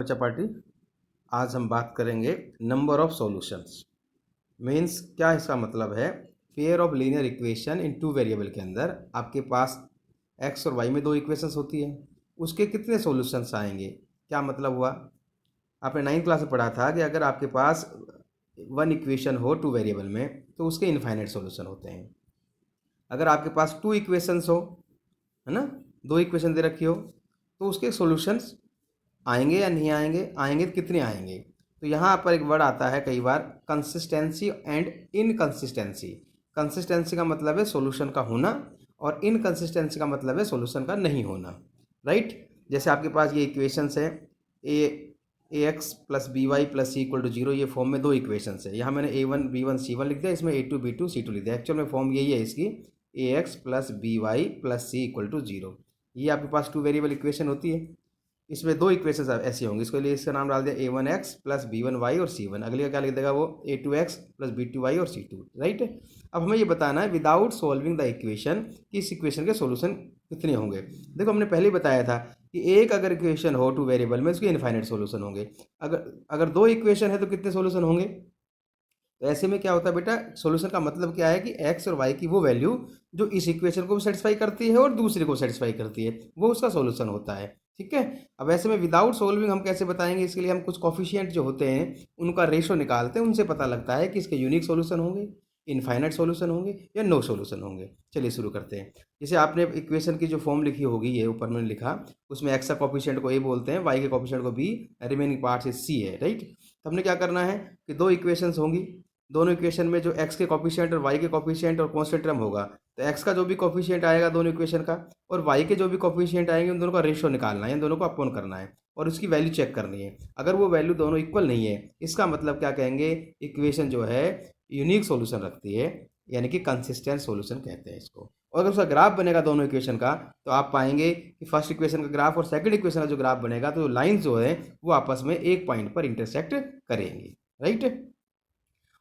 चपाटी। आज हम बात करेंगे नंबर ऑफ सॉल्यूशंस। मीन्स क्या इसका मतलब है, pair of linear equation in two variable के अंदर आपके पास एक्स और वाई में दो इक्वेशंस होती है, उसके कितने सॉल्यूशंस आएंगे। क्या मतलब हुआ, आपने 9th क्लास में पढ़ा था कि अगर आपके पास वन इक्वेशन हो टू वेरिएबल में तो उसके इनफाइनाइट सॉल्यूशन होते हैं। अगर आपके पास टू इक्वेशंस हो, है ना, दो इक्वेशन दे रखी हो, तो उसके सॉल्यूशंस आएंगे या नहीं आएंगे, आएंगे तो कितने आएंगे। तो यहाँ पर एक वर्ड आता है कई बार, कंसिस्टेंसी एंड इनकंसिस्टेंसी। कंसिस्टेंसी का मतलब है सॉल्यूशन का होना और इनकंसिस्टेंसी का मतलब है सॉल्यूशन का नहीं होना। राइट, जैसे आपके पास ये इक्वेशंस है a x plus b y plus c equal to zero, ये फॉर्म में दो इक्वेशंस है। यहाँ मैंने A1 B1 C1 लिख दिया, इसमें A2 B2 C2 लिख दिया। एक्चुअल में फॉर्म यही है इसकी, a x plus b y plus c equal to zero. ये आपके पास टू वेरिएबल इक्वेशन होती है। इसमें दो इक्वेशन ऐसी होंगी, इसके लिए इसका नाम डाल दिया A1x प्लस B1y और C1। अगली का क्या लिख देगा वो, A2x प्लस B2y और C2। राइट, अब हमें ये बताना है विदाउट सॉल्विंग द इक्वेशन कि इस इक्वेशन के सॉल्यूशन कितने होंगे। देखो हमने पहले ही बताया था कि एक अगर इक्वेशन हो टू वेरिएबल में उसके इनफाइनाइट सॉल्यूशन होंगे। अगर अगर दो इक्वेशन है तो कितने सॉल्यूशन होंगे। तो ऐसे में क्या होता है बेटा, सॉल्यूशन का मतलब क्या है कि एक्स और वाई की वो वैल्यू जो इस इक्वेशन को भी सेटिस्फाई करती है और दूसरे को सेटिस्फाई करती है, वो उसका सॉल्यूशन होता है। ठीक है, अब ऐसे में विदाउट सॉल्विंग हम कैसे बताएंगे, इसके लिए हम कुछ कॉफिशिएंट जो होते हैं उनका रेशो निकालते हैं, उनसे पता लगता है कि इसके यूनिक सॉल्यूशन होंगे, इनफाइनाइट सॉल्यूशन होंगे या नो सॉल्यूशन होंगे। चलिए शुरू करते हैं। जैसे आपने इक्वेशन की जो फॉर्म लिखी होगी, ये ऊपर मैंने लिखा, उसमें एक्स का कॉफिशिएंट को ए बोलते हैं, वाई के कॉफिशिएंट को बी, रिमेनिंग पार्ट से सी है। राइट, तो हमने क्या करना है कि दो इक्वेशंस होंगी, दोनों इक्वेशन में जो x के कॉफिशिएंट और y के कॉफिशिएंट और कांस्टेंट टर्म होगा, तो x का जो भी कॉफिशिएंट आएगा दोनों इक्वेशन का और y के जो भी कॉफिशिएंट आएंगे उन दोनों का रेशियो निकालना है, इन दोनों को अपॉन करना है और उसकी वैल्यू चेक करनी है। अगर वो वैल्यू दोनों इक्वल नहीं है, इसका मतलब क्या कहेंगे, इक्वेशन जो है यूनिक सॉल्यूशन रखती है, यानी कि कंसिस्टेंट सॉल्यूशन कहते हैं इसको। और अगर उसका ग्राफ बनेगा दोनों इक्वेशन का, तो आप पाएंगे कि फर्स्ट इक्वेशन का ग्राफ और सेकंड इक्वेशन का जो ग्राफ बनेगा, तो लाइंस जो है वो आपस में एक पॉइंट पर इंटरसेक्ट करेंगी। राइट,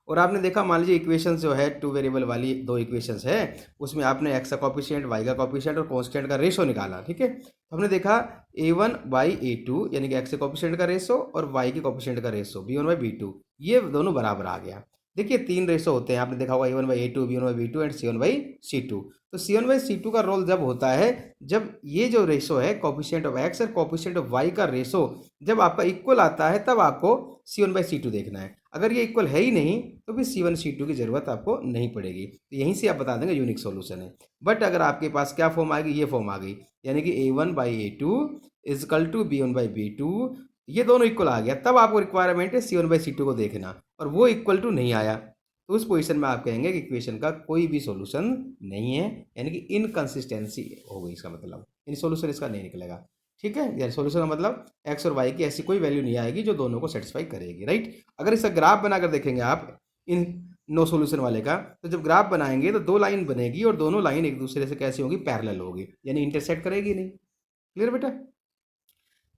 और आपने देखा, मान लीजिए इक्वेशंस जो है टू वेरिएबल वाली दो इक्वेशंस है, उसमें आपने एक्स का कॉफिशिएंट, वाई का कॉफिशिएंट और कांस्टेंट का रेशो निकाला। ठीक है, तो हमने देखा A1 बाई A2 यानी कि एक्स के कॉफिशिएंट का रेशो और वाई के कॉफिशिएंट का रेशो B1 बाई B2, ये दोनों बराबर आ गया। देखिए तीन रेशो होते हैं, आपने देखा होगा A1 by A2, B1 by B2 and C1 by C2। तो C1 बाई C2 का रोल जब होता है जब ये जो रेशो है कॉफिशिएंट ऑफ एक्स और कॉफिशिएंट ऑफ वाई का रेशो जब आपका इक्वल आता है, तब आपको C1 बाई C2 देखना है। अगर ये इक्वल है ही नहीं तो भी C1 C2 की जरूरत आपको नहीं पड़ेगी, तो यहीं से आप बता देंगे यूनिक सॉल्यूशन है। बट अगर आपके पास क्या फॉर्म आ गई, ये फॉर्म आ गई, यानी कि A1 by A2 is equal to B1 by B2, ये दोनों इक्वल आ गया, तब आपको रिक्वायरमेंट है C1 बाई C2 को देखना, और वो इक्वल टू नहीं आया तो उस पोजीशन में आप कहेंगे कि इक्वेशन का कोई भी सॉल्यूशन नहीं है, यानी कि इनकंसिस्टेंसी हो गई इसका मतलब, इन सॉल्यूशन इसका नहीं निकलेगा। ठीक है, यानी सॉल्यूशन का मतलब एक्स और वाई की ऐसी कोई वैल्यू नहीं आएगी जो दोनों को सेटिस्फाई करेगी। राइट, अगर इसका ग्राफ बनाकर देखेंगे आप इन नो सॉल्यूशन वाले का, तो जब ग्राफ बनाएंगे तो दो लाइन बनेगी और दोनों लाइन एक दूसरे से कैसी होगी, पैरेलल होगी, यानी इंटरसेक्ट करेगी नहीं। क्लियर बेटा।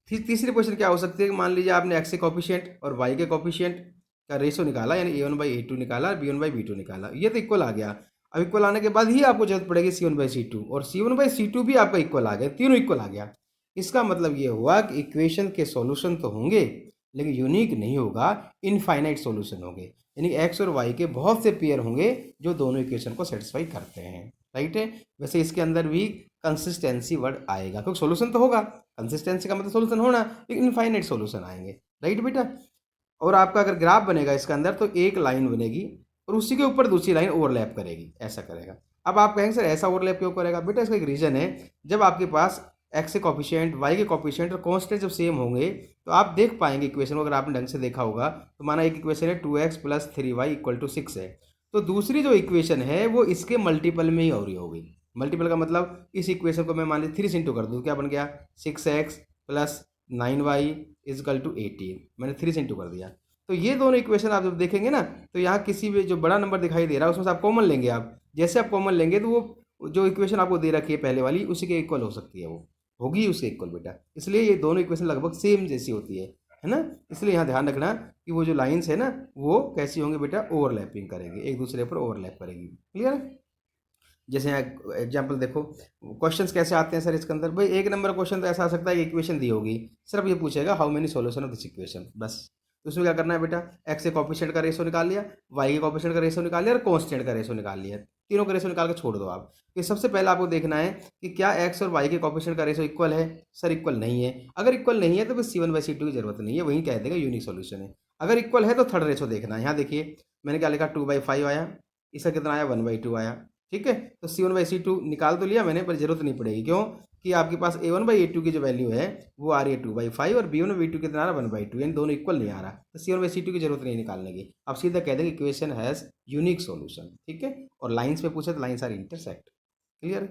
तीसरी क्वेश्चन क्या हो सकती है कि मान लीजिए आपने एक्स के कॉफिशिएंट और वाई के कॉफिशिएंट का रेशो निकाला, यानी A1 बाई A2 निकाला, B1 बाई B2 निकाला, ये तो इक्वल आ गया। अब इक्वल आने के बाद ही आपको जरूरत पड़ेगी C1 बाई C2, और C1 बाई C2 भी आपका इक्वल आ गया, तीनों इक्वल आ गया। इसका मतलब ये हुआ कि इक्वेशन के सॉल्यूशन तो होंगे लेकिन यूनिक नहीं होगा, इनफाइनाइट सॉल्यूशन होंगे, यानी एक्स और वाई के बहुत से पेयर होंगे जो दोनों इक्वेशन को सेटिस्फाई करते हैं। राइट है, वैसे इसके अंदर भी कंसिस्टेंसी वर्ड आएगा, क्योंकि सॉल्यूशन तो होगा, कंसिस्टेंसी का मतलब सॉल्यूशन होना, लेकिन इनफाइनाइट सॉल्यूशन आएंगे। राइट बेटा, और आपका अगर ग्राफ बनेगा इसके अंदर तो एक लाइन बनेगी और उसी के ऊपर दूसरी लाइन ओवरलैप करेगी, ऐसा करेगा। अब आप कहेंगे सर ऐसा ओवरलैप क्यों करेगा, बेटा इसका एक रीजन है, जब आपके पास एक्स के कॉफिशिएंट, वाई के कॉफिशिएंट और कांस्टेंट जब सेम होंगे तो आप देख पाएंगे इक्वेशन को। अगर आपने ढंग से देखा होगा तो माना एक इक्वेशन है 2x plus 3y equal to 6 है, तो दूसरी जो इक्वेशन है वो इसके मल्टीपल में ही हो रही होगी। मल्टीपल का मतलब इस इक्वेशन को मैं मान लीजिए 3 से इंटू कर दूँ, क्या बन गया, 6x plus 9y is equal to 18, मैंने 3 से इंटू कर दिया। तो ये दोनों इक्वेशन आप जब देखेंगे ना, तो यहाँ किसी भी जो बड़ा नंबर दिखाई दे रहा है उसमें से आप कॉमन लेंगे। आप जैसे आप कॉमन लेंगे तो वो जो इक्वेशन आपको दे रखी है पहले वाली उसी के इक्वल हो सकती है, वो होगी उसके इक्वल बेटा। इसलिए ये दोनों इक्वेशन लगभग सेम जैसी होती है ना। इसलिए यहाँ ध्यान रखना कि वो जो लाइन्स है ना वो कैसी होंगी बेटा, ओवरलैपिंग करेंगे, एक दूसरे पर ओवरलैप करेगी। क्लियर है। जैसे यहाँ एग्जाम्पल देखो, क्वेश्चंस कैसे आते हैं सर इसके अंदर, भाई एक नंबर क्वेश्चन तो ऐसा आ सकता है कि इक्वेशन दी होगी, सिर्फ ये पूछेगा how many solution of this equation, बस। तो उसमें क्या करना है बेटा, एक्स के कोफिशिएंट का रेशो निकाल लिया, वाई के कोफिशिएंट का रेशो निकाल लिया और कांस्टेंट का रेशो निकाल लिया, तीनों का रेशो निकाल के छोड़ दो आप। कि सबसे पहले आपको देखना है कि क्या एक्स और वाई के कोफिशिएंट का रेशो इक्वल है, सर इक्वल नहीं है। अगर इक्वल नहीं है तो फिर C1/C2 की जरूरत नहीं है, वही कह देगा यूनिक सॉल्यूशन है। अगर इक्वल है तो थर्ड रेशो देखना है। यहाँ देखिए मैंने क्या लिखा, 2/5 आया, इसका कितना आया, 1/2 आया। ठीक है, तो C1/C2 निकाल तो लिया मैंने, पर जरूरत नहीं पड़ेगी, क्यों कि आपके पास A1/A2 की जो वैल्यू है वो आ रही है 2/5 और B1/B2 कितना आ रहा है 1/2, यानी दोनों इक्वल नहीं आ रहा, तो C1/C2 की जरूरत नहीं निकालने की। आप सीधा कह देंगे इक्वेशन हैज यूनिक सॉल्यूशन। ठीक है, और लाइंस पे पूछे तो लाइंस आर इंटरसेक्ट। क्लियर।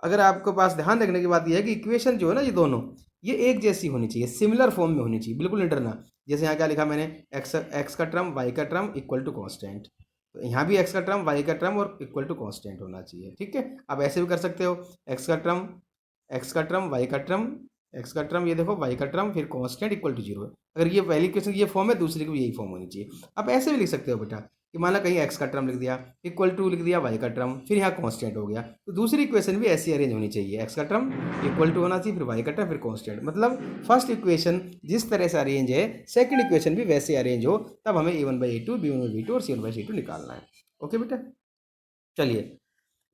अगर आपके पास ध्यान रखने की बात यह है कि इक्वेशन जो है ना ये दोनों, ये एक जैसी होनी चाहिए, सिमिलर फॉर्म में होनी चाहिए, बिल्कुल नहीं डरना। जैसे यहाँ क्या लिखा मैंने, एक्स का टर्म वाई का टर्म इक्वल टू कॉन्स्टेंट, तो यहाँ भी एक्स का टर्म वाई का टर्म और इक्वल टू कॉन्स्टेंट होना चाहिए। ठीक है, आप ऐसे भी कर सकते हो, एक्स का टर्म, एक्स का टर्म वाई का टर्म, एक्स का टर्म ये देखो वाई का टर्म फिर कांस्टेंट इक्वल टू जीरो। अगर ये पहली इक्वेशन की ये फॉर्म है, दूसरी की भी यही फॉर्म होनी चाहिए। आप ऐसे भी लिख सकते हो बेटा कि मान लो कहीं एक्स का टर्म लिख दिया, इक्वल टू लिख दिया वाई का टर्म, फिर यहाँ कांस्टेंट हो गया, तो दूसरी इक्वेशन भी ऐसी अरेंज होनी चाहिए, एक्स का टर्म इक्वल टू होना चाहिए, फिर वाई का टर्म फिर कांस्टेंट। मतलब फर्स्ट इक्वेशन जिस तरह से अरेंज है, सेकंड इक्वेशन भी वैसे अरेंज हो, तब हमें A1/A2 B1/B2 और C1/C2 निकालना है। ओके बेटा, चलिए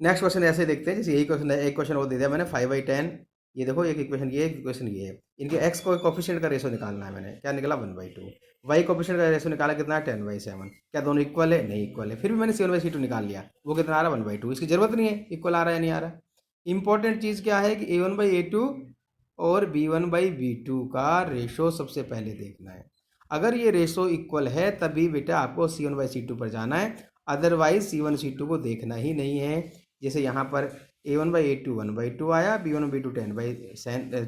नेक्स्ट क्वेश्चन ऐसे देखते हैं, जैसे यही क्वेश्चन है, एक क्वेश्चन वो दे दिया मैंने 5/10, ये देखो एक इक्वेशन ये, एक इक्वेशन ये है, इनके एक्स को कोफिशिएंट का रेशो निकालना है, मैंने क्या निकाला 1/2, वाई कोफिशिएंट का रेशो निकाला कितना है 10/7, क्या दोनों इक्वल है, नहीं इक्वल है, फिर भी मैंने C1/C2 निकाल लिया, वो कितना आ रहा है 1/2, इसकी जरूरत नहीं है इक्वल आ रहा है या नहीं आ रहा। इंपॉर्टेंट चीज़ क्या है कि A1/A2 और B1/B2 का रेशो सबसे पहले देखना है। अगर ये रेशो इक्वल है तभी बेटा आपको C1/C2 पर जाना है, अदरवाइज C1/C2 को देखना ही नहीं है। जैसे यहाँ पर A1/A2 1/2 आया, B1/B2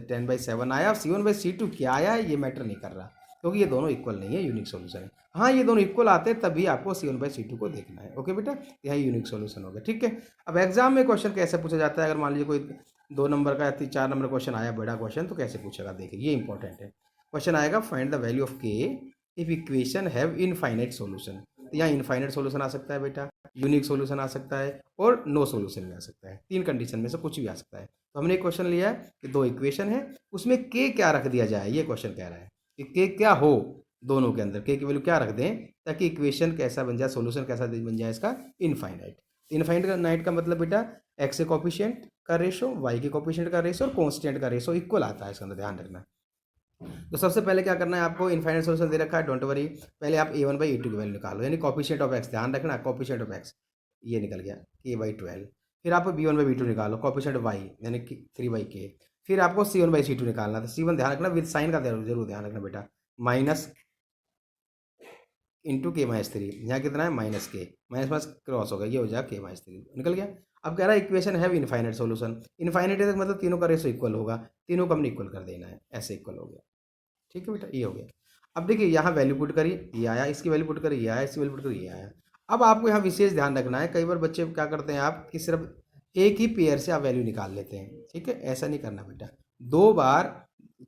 10/7 आया, C1/C2 क्या आया ये मैटर नहीं कर रहा, क्योंकि ये दोनों इक्वल नहीं है, यूनिक सॉल्यूशन है। हाँ ये दोनों इक्वल आते हैं तभी आपको C1/C2 को देखना है। ओके बेटा, यह यूनिक सॉल्यूशन हो गया। ठीक है, अब एग्जाम में क्वेश्चन कैसे पूछा जाता है, अगर मान लीजिए कोई 2 नंबर का या 4 नंबर क्वेश्चन आया, बड़ा क्वेश्चन, तो कैसे पूछेगा देखिए, ये इंपॉर्टेंट है। क्वेश्चन आएगा फाइंड द वैल्यू ऑफ के if equation have infinite solution, तो यहाँ इनफाइनाइट सॉल्यूशन आ सकता है बेटा, यूनिक सॉल्यूशन आ सकता है और नो सॉल्यूशन भी आ सकता है, तीन कंडीशन में से कुछ भी आ सकता है। तो हमने एक क्वेश्चन लिया है कि 2 इक्वेशन है, उसमें के क्या रख दिया जाए, ये क्वेश्चन कह रहा है कि के क्या हो दोनों के अंदर, के की वैल्यू क्या रख दें ताकि इक्वेशन कैसा बन जाए, सॉल्यूशन कैसा बन जाए इसका, इनफाइनाइट। इनफाइनाइट का मतलब बेटा एक्स के कोफिशिएंट का रेशो, वाई के कोफिशिएंट का रेशो और कांस्टेंट का रेशो इक्वल आता है, इसके अंदर ध्यान रखना। तो सबसे पहले क्या करना है आपको, इनफाइनाइट सॉल्यूशन दे रखा है, डोंट वरी, पहले आप A1/A2 की वैल्यू निकालो, यानी कोफिशिएंट ऑफ एक्स, ध्यान रखना कोफिशिएंट ऑफ एक्स ये निकल गया K/12, फिर आप B1/B2 निकालो, कोफिशिएंट वाई यानी कि 3/K, फिर आपको C1/C2 निकालना, तो C1 ध्यान रखना विद साइन का जरूर ध्यान रखना बेटा, माइनस इंटू K-3, यहाँ कितना है -K, माइनस माइनस क्रॉस होगा, ये हो जाएगा K-3 निकल गया। अब कह रहा है इक्वेशन है इनफाइनाइट सॉल्यूशन, इनफाइनाइट है मतलब तीनों का रेशो इक्वल होगा, तीनों को हमने इक्वल कर देना है, ऐसे इक्वल हो गया। ठीक है बेटा, ये हो गया। अब देखिए यहाँ वैल्यू पुट करी, ये आया, इसकी वैल्यू पुट करी, ये आया, इसकी वैल्यू पुट करी, ये आया। अब आपको यहाँ विशेष ध्यान रखना है, कई बार बच्चे क्या करते हैं आप कि सिर्फ एक ही पेयर से आप वैल्यू निकाल लेते हैं। ठीक है, ऐसा नहीं करना बेटा, 2 बार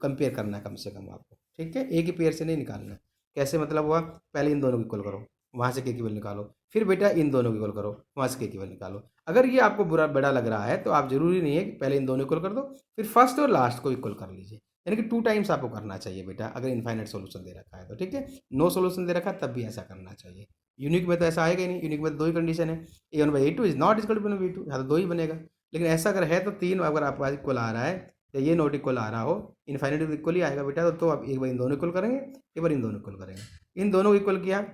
कंपेयर करना है कम से कम आपको। ठीक है, एक ही पेयर से नहीं निकालना। कैसे मतलब हुआ, पहले इन दोनों को इक्वल करो, वहाँ से के की वैल्यू निकालो, फिर बेटा इन दोनों को इक्वल करो, वहाँ से के की वैल्यू निकालो। अगर ये आपको बुरा बड़ा लग रहा है तो आप जरूरी नहीं है कि पहले इन दोनों इक्वल कर दो, फिर फर्स्ट और लास्ट को इक्वल कर लीजिए, यानी कि 2 टाइम्स आपको करना चाहिए बेटा, अगर इनफाइनाइट सॉल्यूशन दे रखा है तो। ठीक है, नो सॉल्यूशन दे रखा है तब भी ऐसा करना चाहिए। यूनिक में तो ऐसा आएगा ही नहीं, यूनिक में तो 2 ही कंडीशन है, A1/A2 is not equal to B1/B2, यहाँ तो 2 ही बनेगा। लेकिन ऐसा अगर है तो 3 अगर आपके पास इक्वल आ रहा है या ये नॉट इक्वल आ रहा हो, इनफाइनाइट इक्वल ही आएगा बेटा, तो आप एक बार इन दोनों इक्वल करेंगे, एक बार इन दोनों इक्वल करेंगे, इन दोनों को इक्वल किया,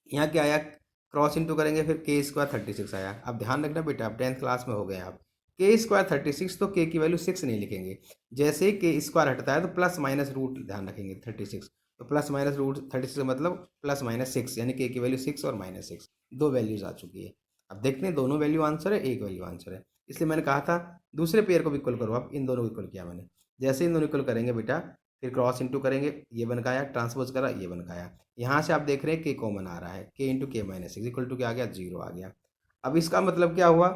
यहाँ क्या आया, क्रॉस इंटू करेंगे, फिर K² 36 आया। अब ध्यान रखना बेटा, आप 10th क्लास में हो गए आप, K² 36, तो K की वैल्यू 6 नहीं लिखेंगे, जैसे ही K² हटता है तो प्लस माइनस रूट ध्यान रखेंगे 36, तो प्लस माइनस रूट 36 का मतलब +-6, यानी K की वैल्यू 6 और -6, 2 वैल्यूज आ चुकी है। अब देखते हैं दोनों वैल्यू आंसर है, एक वैल्यू आंसर है, इसलिए मैंने कहा था दूसरे पेयर को भी इक्वल करो। आप इन दोनों को इक्वल किया मैंने, जैसे इन दोनों इक्वल करेंगे बेटा, फिर क्रॉस इंटू करेंगे, ये बन गया, ट्रांसपोज करा, ये बन गया, यहाँ से आप देख रहे हैं K कॉमन आ रहा है, K into K-6 equal to क्या आ गया, 0 आ गया। अब इसका मतलब क्या हुआ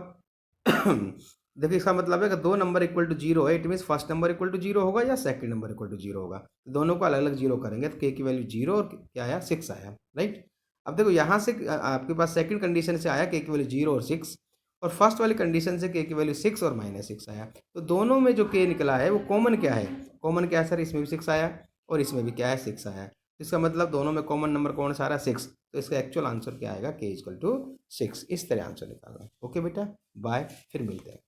देखिए इसका मतलब है कि 2 नंबर इक्वल टू 0 है, it means first number equal to 0 होगा या सेकंड नंबर इक्वल टू 0 होगा, तो दोनों को अलग अलग 0 करेंगे तो K की वैल्यू 0 और क्या आया 6 आया, राइट। अब देखो यहाँ से आपके पास सेकंड कंडीशन से आया K की वैल्यू 0 और 6, और फर्स्ट वाली कंडीशन से के की वैल्यू 6 और -6 आया। तो दोनों में जो के निकला है वो कॉमन क्या है? कॉमन क्या है सर? इसमें भी 6 आया और इसमें भी क्या है? 6 आया। इसका मतलब दोनों में कॉमन नंबर कौन सा आ रहा है? 6। तो इसका एक्चुअल आंसर क्या आएगा? के इक्वल टू 6। इस तरह आंसर निकालना। ओके बेटा, बाय, फिर मिलते हैं।